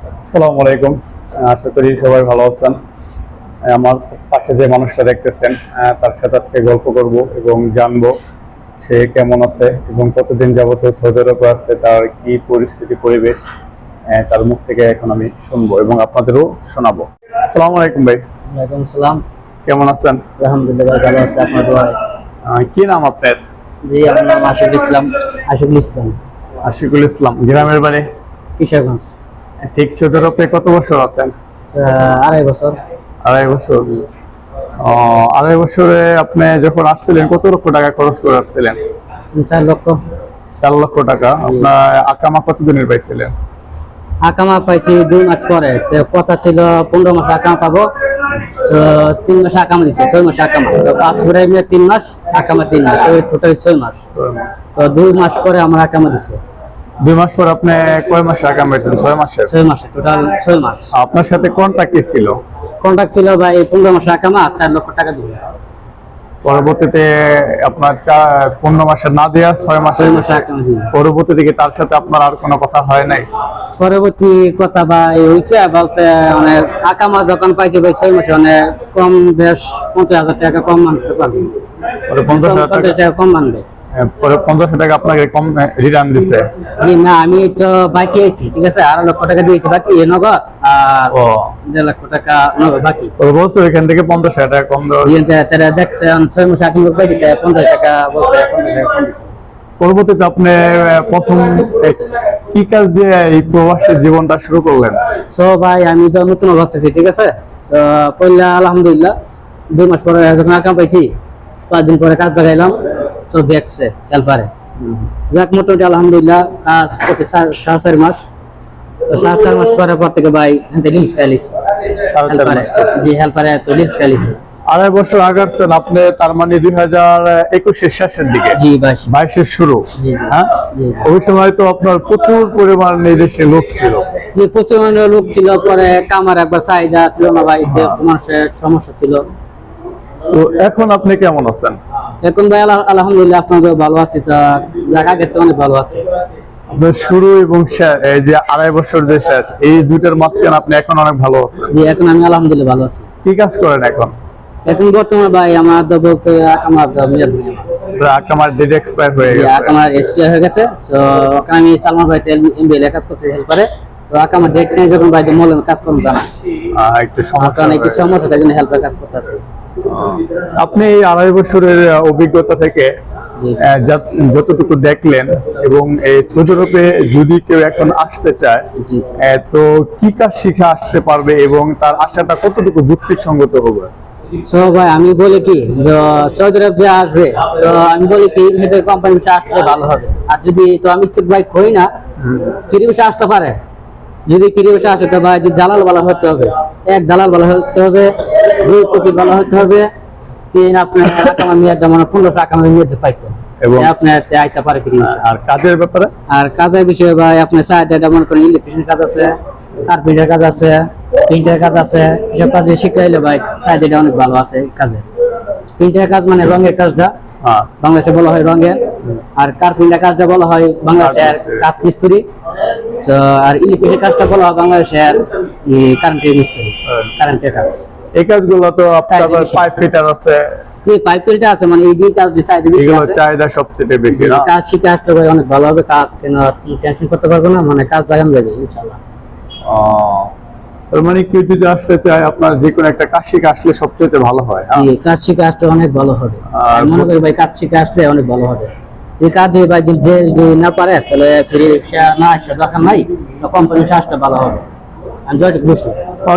আসসালামু আলাইকুম। আশা করি সবাই ভালো আছেন। আমার পাশে যে মানুষটা দেখতেছেন, তার সাথে আজকে গল্প করব এবং জানবো সে কেমন আছে এবং কতদিন যাবত সৌদি আরবে আছে, তার কি পরিস্থিতি পরিবেশ, তার মুখ থেকে এখন আমি শুনবো এবং আপনাদেরও শোনাবো। আসসালামু আলাইকুম ভাই। ওয়ালাইকুম সালাম। কেমন আছেন? আলহামদুলিল্লাহ ভালো আছি, আপনার দোয়ায়। কি নাম আপনার? জি, আমার নাম আশিকুল ইসলাম। আশিকুল ইসলাম। আশিকুল ইসলাম। গ্রামের বাড়ি কিশোরগঞ্জ। ঠিক সৌদি আরবে কত বছর আছেন? 2.5 বছর। 2.5 বছর। 2.5 বছরে আপনি যখন আসছিলেন কত লক্ষ টাকা খরচ করে আসছিলেন? 4 লক্ষ। 4 লক্ষ টাকা। আপনার আকামা কতদিনের পাইছিলেন? আকামা পাইছি 2 মাস পরে। তো কথা ছিল 15 মাস আকামা পাবো, তো 3 মাস আকামা দিছে, 6 মাস আকামা। তো 5 করে 3 মাস আকামা, 3 মাস, তো টোটাল 6 মাস। তো 2 মাস পরে আমার আকামা দিছে। 2 মাস পর আপনি কয় মাস আকামা পাইছেন? 6 মাসের। 6 মাসে, টোটাল 6 মাস। আপনার সাথে কন্ট্রাক্ট কি ছিল? কন্ট্রাক্ট ছিল ভাই 15 মাস আকামা, 4 লক্ষ টাকা দিবে। পরবর্তীতে আপনার 15 মাসের না দেয়া 6 6 মাসের মাসে আকামা দিবে। পরবর্তী দিকে তার সাথে আপনার আর কোনো কথা হয় নাই? পরবর্তী কথা ভাই হয়েছে বলতে, মানে আকামা যখন পাইছে ভাই 6 মাসে, মানে কম বেশ 50,000 টাকা কম মানতে পারবে। পরে 50,000 টাকা 50 টাকা কম মানবে। পরে 50,000 টাকা আপনাকে কম রিটার্ন দিছে? না, আমি তো বাকি আছি, ঠিক আছে, 2.5 লক্ষ টাকা দিয়েছি বাকি নগদ, আর ও 1.5 লক্ষ টাকা নগদ বাকি। পরে বলছো এখান থেকে 50,000 টাকা কম দেওয়া। তারা দেখছেন 6 মাসে আকামা পাইছি, 50 টাকা বলছে, 50 টাকা কম দিতে। পরবর্তীতে আপনি প্রথম কি কাজ দিয়ে এই প্রবাসী জীবনটা শুরু করলেন? সো ভাই আমি তো নতুন অবস্থাছি, ঠিক আছে। তো পয়লা আলহামদুলিল্লাহ 2 মাস পরে যখন আকাম পাইছি, 5 দিন পরে কাজ দেখাইলাম, তো দেখছে হেল্পারে। যাক, মোটামুটি আলহামদুলিল্লাহ কাজ করতে 4.5 মাস। তো 4.5 মাস করার পর থেকে ভাই রিলিজ খাইলিছি। 4.5 মাস করছেন। জি, হেল্পারে তো রিলিজ খাইলিছি। 2.5 বছর আগাচ্ছেন আপনি, তার মানে 2021 শেষের দিকে, জি ভাই। 22 শুরু। জি, হ্যাঁ, জি। ওই সময় তো আপনার প্রচুর পরিমাণে দেশে লোক ছিল। যে প্রচুর লোক ছিল, পরে কামার একবার চাহিদা ছিল না ভাই, মানুষের সমস্যা ছিল। তো এখন আপনি কেমন আছেন? এখন ভাই আলহামদুলিল্লাহ আপনাদের ভালো আছি, তা জায়গা গেছে অনেক ভালো আছে। আপনার শুরু এবং শেষ, এই যে 2.5 বছর যে শেষ, এই দুইটার মাঝখানে আপনি এখন অনেক ভালো আছেন। জি, এখন আমি আলহামদুলিল্লাহ ভালো আছি। কি কাজ করেন এখন? এখন বর্তমানে ভাই আমার তো বলতে আমার আমার ডেট এক্সপায়ার হয়ে গেছে। আমার এসপিআই হয়ে গেছে। তো ওখানে আমি সালমান ভাই এমবিএ কাজ করতে হেল্পারে। তো আমার ডেট নেই যখন ভাই মূল্য কাজ করুন জানা একটু সমস্যা কারণ একটু হয়ে- সমস্যা, তাই জন্য হেল্পার কাজ করতে আছে। আপনি এই 2.5 বছরের অভিজ্ঞতা থেকে জি। যতটুকু দেখলেন এবং এই সৌদি আরবে যদি কেউ এখন আসতে চায়, জি, তো কি কাজ শিখে আসতে পারবে এবং তার আশাটা কতটুকু যুক্তিসঙ্গত হবে? সো ভাই আমি বলি কি, যে সৌদি আরব যে আসবে, তো আমি বলি কি কোম্পানি আসলে ভালো হবে। আর যদি তো আমি ইচ্ছুক ভাই করি না, ফ্রি বসে আসতে পারে। যদি ফ্রি বসে আসে তো ভাই যে দালাল ভালো হতে হবে, 1 দালাল ভালো হতে হবে, 2 প্রফিট ভালো হতে হবে, 3 আপনার আকামা নিয়ে একদম 1500 আকামা নিয়ে পাইতো এবং আপনার আইতে পারে ফ্রি বসে। আর কাজের ব্যাপারে? আর কাজের বিষয়ে ভাই আপনার চাহিদা মনে করেন ইলেকট্রিশিয়ান কাজ আছে, কার্পেন্টার কাজ আছে, প্রিন্টার কাজ আছে। এসব কাজে শিখাইলে ভাই চাহিদাটা অনেক ভালো আছে। কাজে প্রিন্টার কাজ মানে রঙের কাজটা হ্যাঁ, বাংলাদেশে বলা হয় রঙের, আর কার্পেন্টার কাজটা বলা হয় বাংলাদেশের কাঠ মিস্ত্রি। তো আর ইলেকট্রিশিয়ান কাজটা বলা হয় বাংলাদেশের কারেন্টের মিস্ত্রি, কারেন্টের কাজ। এই কাজগুলো তো আপনার চাহিদা বেশি। পাইপ ফিটার আছে, এই পাইপেলটা আছে, মানে এই কাজ চাহিদা বেশি এগুলো আছে। চাহিদা সবচেয়ে বেশি না? কাজ শিখে আসতে ভাই অনেক ভালো হবে। কাজ কেন টেনশন করতে পারবো না, মানে কাজ লাগান যাবে ইনশাআল্লাহ। তার মানে কেউ যদি আসতে চায় আপনার যে কোনো একটা কাজ শিখে আসলে সবচেয়ে ভালো হয়। হ্যাঁ? জি, কাজ শিখে আসতে অনেক ভালো হবে। আর আমি মনে করি ভাই কাজ শিখে আসলে অনেক ভালো হবে। এই কাজ যদি ভাই যে যদি না পারে, তাহলে ফ্রি না আসে দরকার নাই, তো কোম্পানি আসতে ভালো হবে। আমি যতটুকু বুঝছি।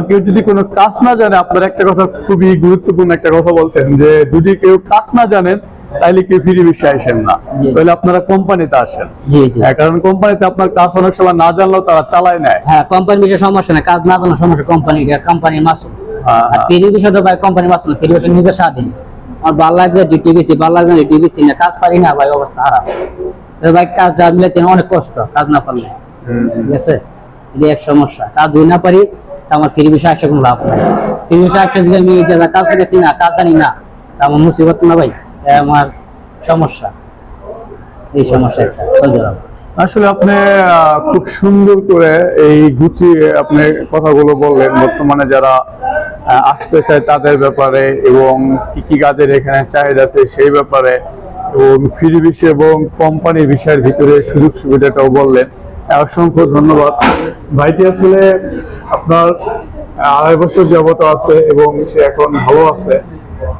কেউ যদি কোনো কাজ না জানে, আপনার একটা কথা খুবই গুরুত্বপূর্ণ একটা কথা বলছেন যে যদি কেউ কাজ না জানেন তাহলে কেউ ফ্রি বিষয়ে আসেন না, জি। তাহলে আপনারা কোম্পানিতে আসেন। জি, জি। কারণ কোম্পানিতে আপনার কাজ অনেক সময় না জানলেও তারা চালায় নেয়। হ্যাঁ, কোম্পানির বিষয়ে সমস্যা না, কাজ না জানার সমস্যা, কোম্পানি মাসুল। হ্যাঁ, আর ফ্রি বিষয় তো ভাই কোম্পানি মাসুল, ফ্রি বিষয় নিজের স্বাধীন। আমার ভালো লাগছে ডিউটি গেছি, ভালো লাগছে ডিউটি গেছি না, কাজ পারি না ভাই, অবস্থা খারাপ। তো ভাই কাজ মিলাতে অনেক কষ্ট, কাজ না পারলে, ঠিক আছে, এটা এক সমস্যা। কাজ যদি না পারি আমার ফ্রি বিষয় আসছে কোনো লাভ নাই। ফ্রি বিষয় আসছে যদি আমি কাজ করেছি না, কাজ জানি না, তা আমার মুসিবত না ভাই, আমার সমস্যা। এই সমস্যা একটা সৌদি আরব। আসলে আপনি খুব সুন্দর করে এই গুছিয়ে আপনি কথাগুলো বললেন বর্তমানে যারা আসতে চায় তাদের ব্যাপারে এবং কি কি কাজের এখানে চাহিদা আছে সেই ব্যাপারে এবং ফ্রি বিষয় এবং কোম্পানি বিষয়ের ভিতরে সুযোগ সুবিধাটাও বললেন। অসংখ্য ধন্যবাদ। ভাইটি আসলে আপনার 2.5 বছর যাবত আছে এবং সে এখন ভালো আছে।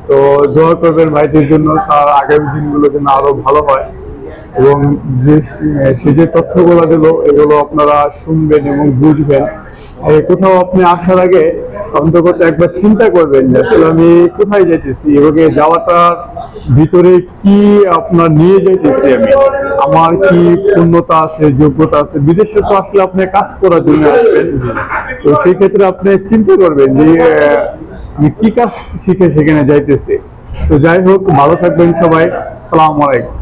তো দোয়া করবেন ভাইটির জন্য, তার আগামী দিনগুলো যেন আরো ভালো হয় এবং যে সে যে তথ্যগুলো দিল এগুলো আপনারা শুনবেন এবং বুঝবেন। কোথাও আপনি আসার আগে অন্তত একবার চিন্তা করবেন যে আসলে আমি কোথায় যাইতেছি এবং এই যাওয়াটার ভিতরে কি আপনার নিয়ে যাইতেছি, আমি আমার কি পূর্ণতা আছে, যোগ্যতা আছে। বিদেশে তো আসলে আপনি কাজ করার জন্য আসবেন, তো সেই ক্ষেত্রে আপনি চিন্তা করবেন যে আমি কি কাজ শিখে সেখানে যাইতেছি। তো যাই হোক, ভালো থাকবেন সবাই। আসসালামু আলাইকুম।